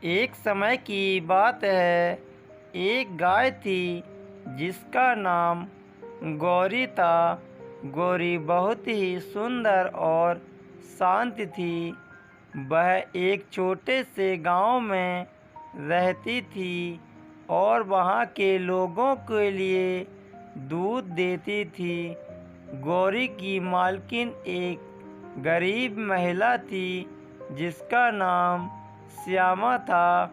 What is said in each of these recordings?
एक समय की बात है। एक गाय थी जिसका नाम गौरी था। गौरी बहुत ही सुंदर और शांत थी। वह एक छोटे से गांव में रहती थी और वहां के लोगों के लिए दूध देती थी। गौरी की मालकिन एक गरीब महिला थी जिसका नाम श्यामा था।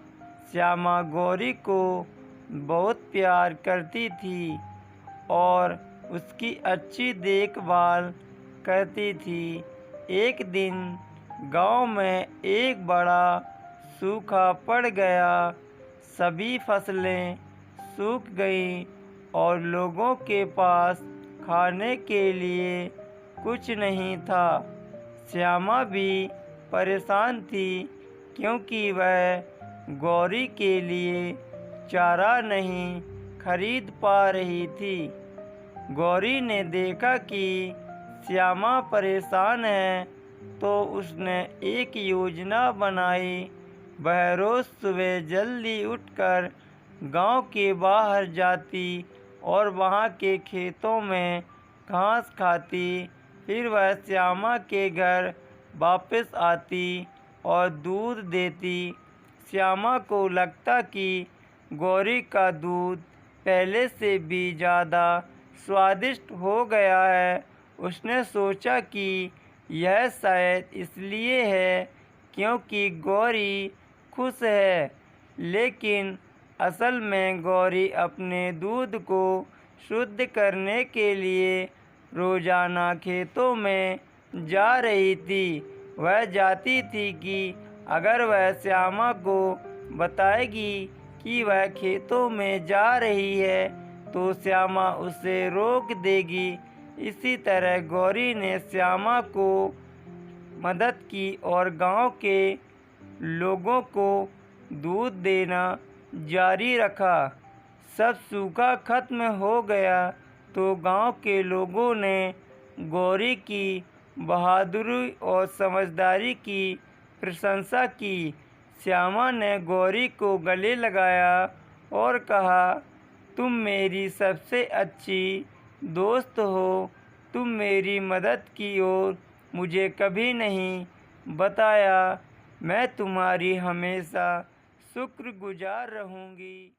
श्यामा गौरी को बहुत प्यार करती थी और उसकी अच्छी देखभाल करती थी। एक दिन गांव में एक बड़ा सूखा पड़ गया। सभी फसलें सूख गईं और लोगों के पास खाने के लिए कुछ नहीं था। श्यामा भी परेशान थी क्योंकि वह गौरी के लिए चारा नहीं खरीद पा रही थी। गौरी ने देखा कि श्यामा परेशान है तो उसने एक योजना बनाई। वह रोज़ सुबह जल्दी उठकर गांव के बाहर जाती और वहां के खेतों में घास खाती। फिर वह श्यामा के घर वापस आती और दूध देती। श्यामा को लगता कि गौरी का दूध पहले से भी ज़्यादा स्वादिष्ट हो गया है। उसने सोचा कि यह शायद इसलिए है क्योंकि गौरी खुश है, लेकिन असल में गौरी अपने दूध को शुद्ध करने के लिए रोज़ाना खेतों में जा रही थी। वह चाहती थी कि अगर वह श्यामा को बताएगी कि वह खेतों में जा रही है तो श्यामा उसे रोक देगी। इसी तरह गौरी ने श्यामा को मदद की और गांव के लोगों को दूध देना जारी रखा। सब सूखा खत्म हो गया तो गांव के लोगों ने गौरी की बहादुरी और समझदारी की प्रशंसा की। श्यामा ने गौरी को गले लगाया और कहा, तुम मेरी सबसे अच्छी दोस्त हो। तुम मेरी मदद की और मुझे कभी नहीं बताया। मैं तुम्हारी हमेशा शुक्रगुजार रहूँगी।